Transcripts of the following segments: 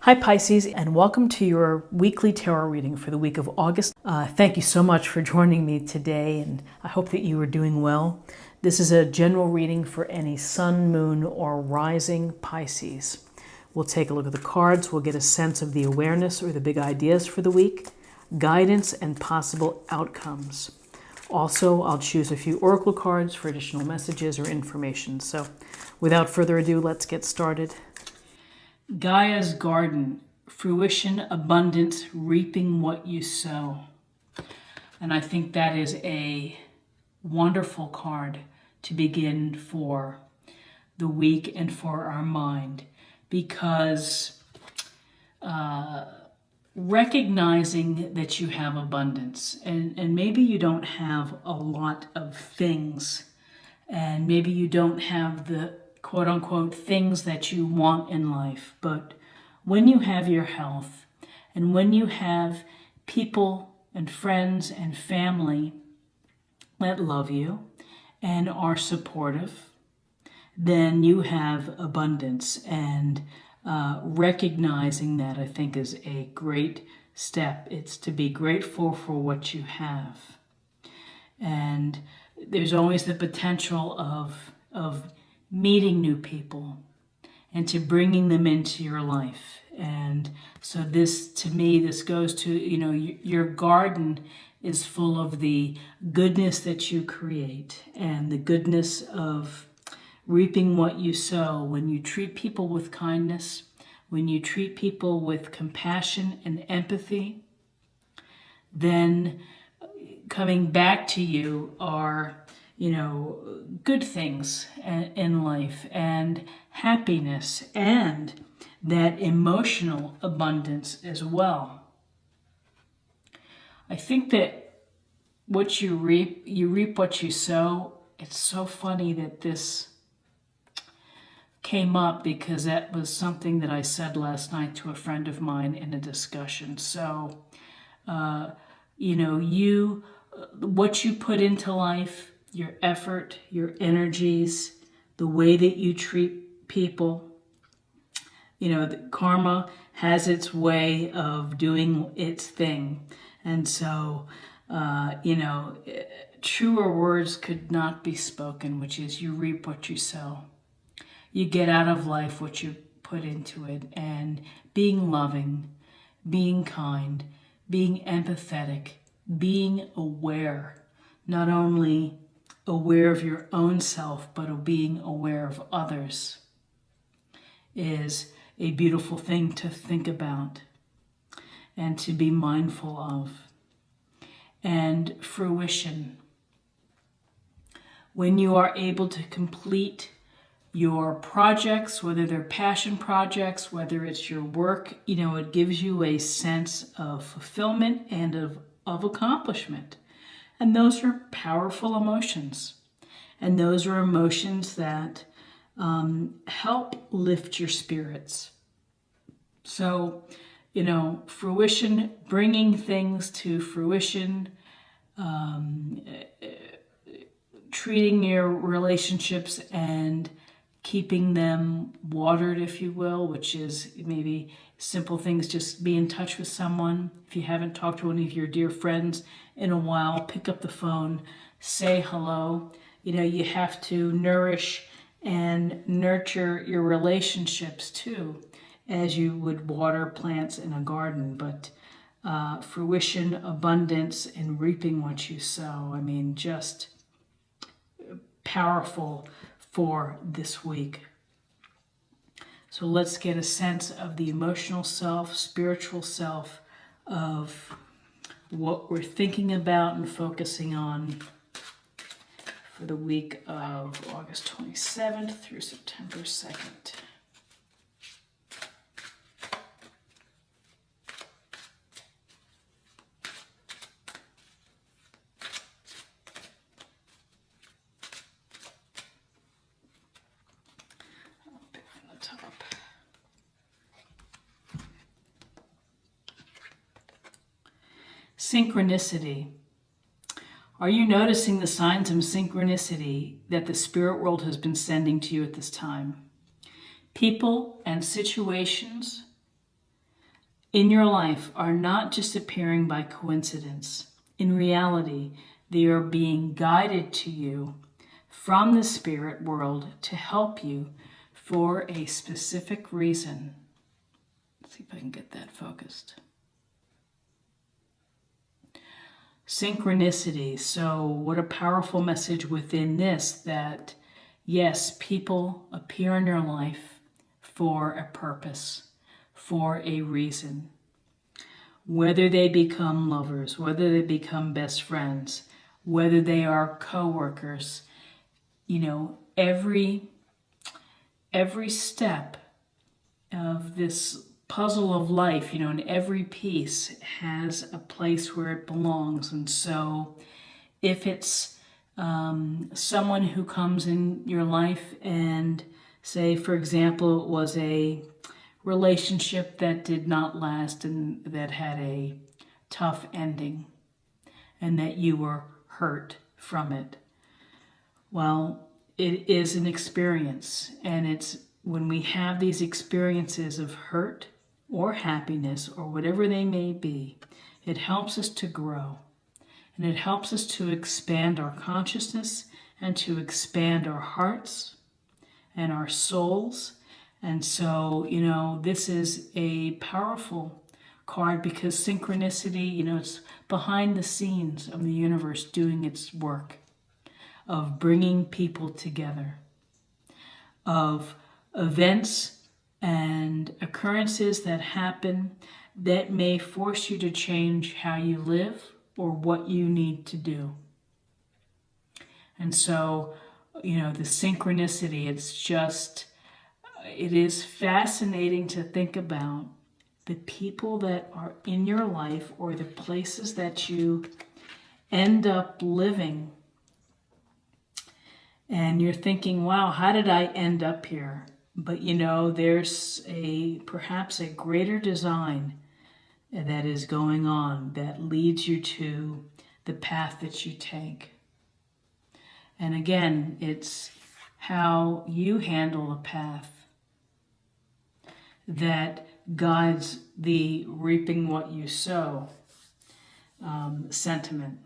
Hi Pisces, and welcome to your weekly tarot reading for the week of August. Thank you so much for joining me today, and I hope that you are doing well. This is a general reading for any sun, moon, or rising Pisces. We'll take a look at the cards, we'll get a sense of the awareness or the big ideas for the week, guidance, and possible outcomes. Also, I'll choose a few oracle cards for additional messages or information. So without further ado, let's get started. Gaia's garden, fruition, abundance, reaping what you sow. And I think that is a wonderful card to begin for the week and for our mind, because recognizing that you have abundance, and maybe you don't have a lot of things, and maybe you don't have the quote-unquote things that you want in life, but when you have your health and when you have people and friends and family that love you and are supportive, then you have abundance. And recognizing that, I think, is a great step. It's to be grateful for what you have. And there's always the potential of meeting new people and to bringing them into your life. And so this, to me, this goes to, your garden is full of the goodness that you create and the goodness of reaping what you sow. When you treat people with kindness, when you treat people with compassion and empathy, then coming back to you are good things in life and happiness and that emotional abundance as well. I think that what you reap what you sow. It's so funny that this came up because that was something that I said last night to a friend of mine in a discussion. So, what you put into life, your effort, your energies, the way that you treat people, the karma has its way of doing its thing. And so, truer words could not be spoken, which is you reap what you sow. You get out of life what you put into it. And being loving, being kind, being empathetic, being aware, not only aware of your own self, but of being aware of others, is a beautiful thing to think about and to be mindful of. And fruition, when you are able to complete your projects, whether they're passion projects, whether it's your work, it gives you a sense of fulfillment and of accomplishment. And those are powerful emotions. And those are emotions that help lift your spirits. So, fruition, bringing things to fruition, treating your relationships and keeping them watered, if you will, which is maybe simple things, just be in touch with someone. If you haven't talked to one of your dear friends in a while, pick up the phone, say hello. You have to nourish and nurture your relationships too, as you would water plants in a garden. But fruition, abundance, and reaping what you sow, just powerful for this week. So let's get a sense of the emotional self, spiritual self, of what we're thinking about and focusing on for the week of August 27th through September 2nd. Synchronicity. Are you noticing the signs of synchronicity that the spirit world has been sending to you at this time? People and situations in your life are not just appearing by coincidence. In reality, they are being guided to you from the spirit world to help you for a specific reason. Let's see if I can get that focused. Synchronicity. So what a powerful message within this, that yes, people appear in your life for a purpose, for a reason. Whether they become lovers, whether they become best friends, whether they are co-workers, every step of this puzzle of life, and every piece has a place where it belongs. And so if it's someone who comes in your life and say, for example, it was a relationship that did not last and that had a tough ending and that you were hurt from it. Well, it is an experience, and it's when we have these experiences of hurt or happiness or whatever they may be, it helps us to grow, and it helps us to expand our consciousness and to expand our hearts and our souls. And so, this is a powerful card because synchronicity, it's behind the scenes of the universe doing its work of bringing people together, of events and occurrences that happen that may force you to change how you live or what you need to do. And so, the synchronicity, it is fascinating to think about the people that are in your life or the places that you end up living. And you're thinking, wow, how did I end up here? But there's perhaps a greater design that is going on that leads you to the path that you take. And again, it's how you handle a path that guides the reaping what you sow sentiment.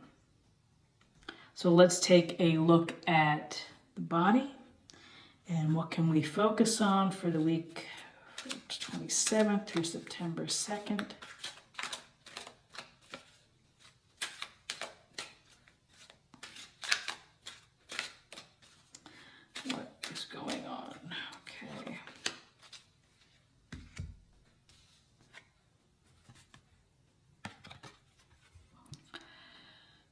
So let's take a look at the body and what can we focus on for the week 27th through September 2nd. What is going on? Okay.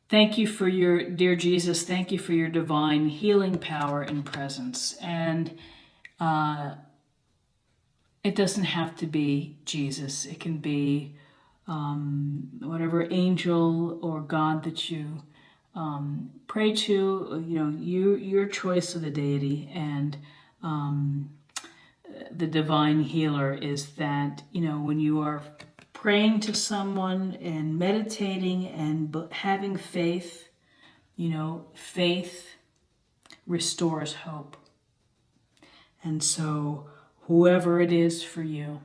Thank you for your, dear Jesus, thank you for your divine healing power and presence. And it doesn't have to be Jesus. It can be whatever angel or God that you pray to, your choice of the deity. And the divine healer is that, when you are praying to someone and meditating and having faith, faith restores hope. And so whoever it is for you,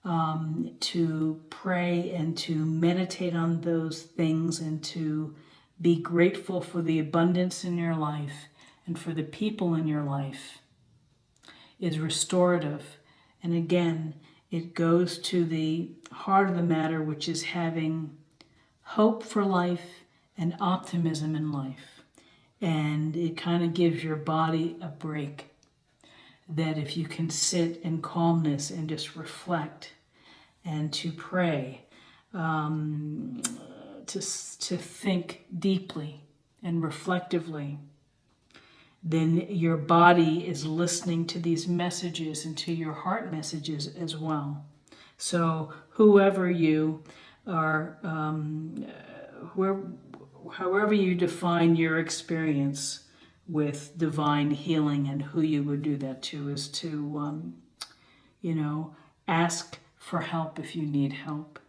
to pray and to meditate on those things and to be grateful for the abundance in your life and for the people in your life is restorative. And again, it goes to the heart of the matter, which is having hope for life and optimism in life. And it kind of gives your body a break, that if you can sit in calmness and just reflect and to pray, to think deeply and reflectively, then your body is listening to these messages and to your heart messages as well. So whoever you are, however you define your experience with divine healing and who you would do that to is to, ask for help if you need help.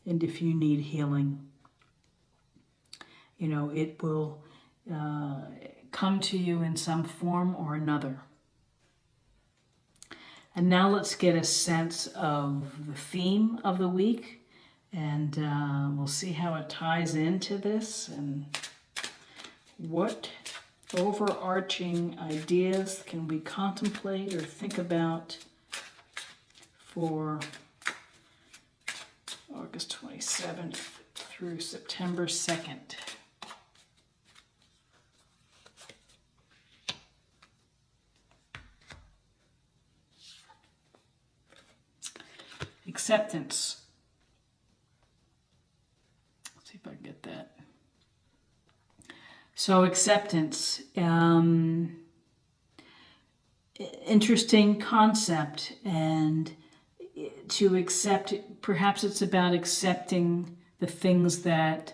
And if you need healing, it will come to you in some form or another. And now let's get a sense of the theme of the week, and we'll see how it ties into this and what overarching ideas can we contemplate or think about for August 27th through September 2nd. Acceptance. Let's see if I can get that. So acceptance, interesting concept, and to accept, perhaps it's about accepting the things that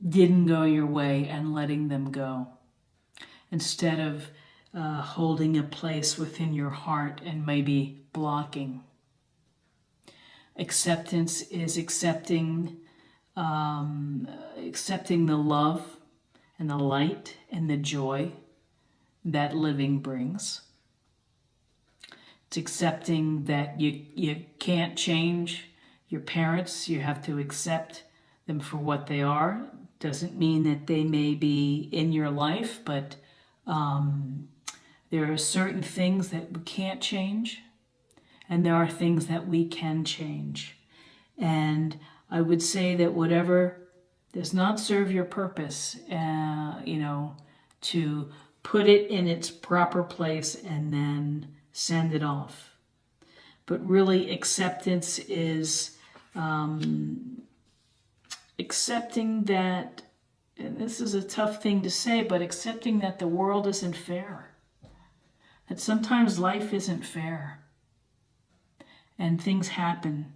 didn't go your way and letting them go, instead of holding a place within your heart and maybe blocking. Acceptance is accepting the love and the light and the joy that living brings. It's accepting that you can't change your parents. You have to accept them for what they are. Doesn't mean that they may be in your life, but there are certain things that we can't change, and there are things that we can change. And I would say that whatever does not serve your purpose, to put it in its proper place and then send it off. But really, acceptance is accepting that, and this is a tough thing to say, but accepting that the world isn't fair. That sometimes life isn't fair. And things happen.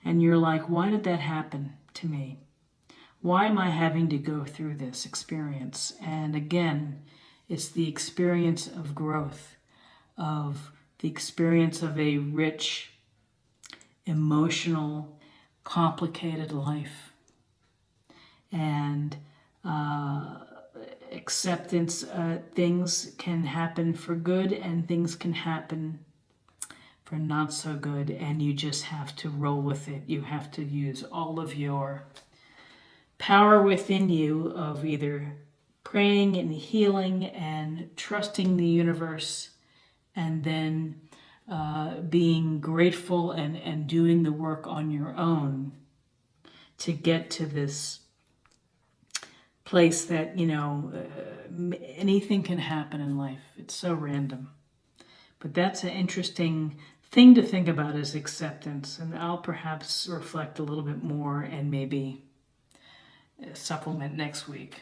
And you're like, why did that happen to me? Why am I having to go through this experience? And again, it's the experience of growth, of the experience of a rich, emotional, complicated life. And acceptance, things can happen for good and things can happen for not so good, and you just have to roll with it. You have to use all of your power within you of either praying and healing and trusting the universe, and then being grateful and doing the work on your own to get to this place that, anything can happen in life. It's so random. But that's an interesting thing to think about, is acceptance. And I'll perhaps reflect a little bit more and maybe supplement next week.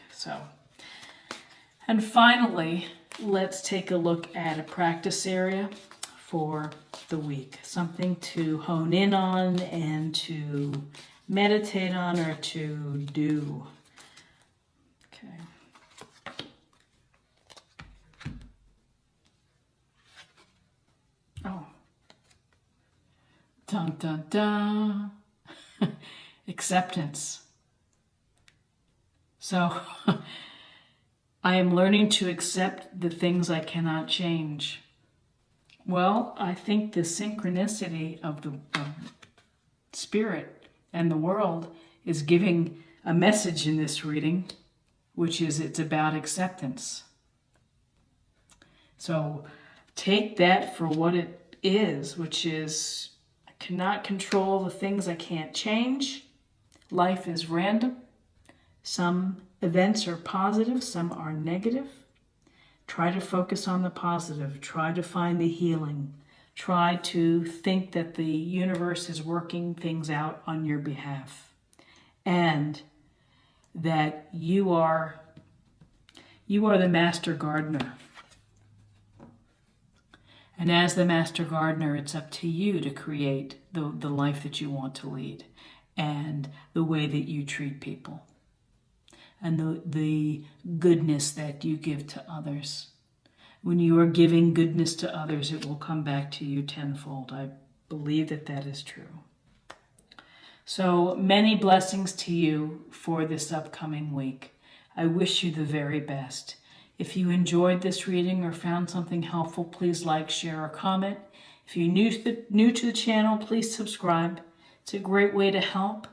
And finally, let's take a look at a practice area for the week. Something to hone in on and to meditate on or to do. Okay. Oh. Dun, dun, dun. Acceptance. So, I am learning to accept the things I cannot change. Well, I think the synchronicity of the spirit and the world is giving a message in this reading, which is it's about acceptance. So take that for what it is, which is I cannot control the things I can't change. Life is random. Some events are positive, some are negative. Try to focus on the positive. Try to find the healing. Try to think that the universe is working things out on your behalf. And that you are the master gardener. And as the master gardener, it's up to you to create the life that you want to lead and the way that you treat people and the goodness that you give to others. When you are giving goodness to others, it will come back to you tenfold. I believe that that is true. So many blessings to you for this upcoming week. I wish you the very best. If you enjoyed this reading or found something helpful, please like, share, or comment. If you're new to the channel, please subscribe. It's a great way to help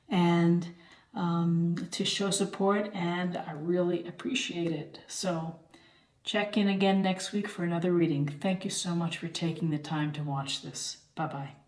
and to show support, and I really appreciate it. So check in again next week for another reading. Thank you so much for taking the time to watch this. Bye-bye.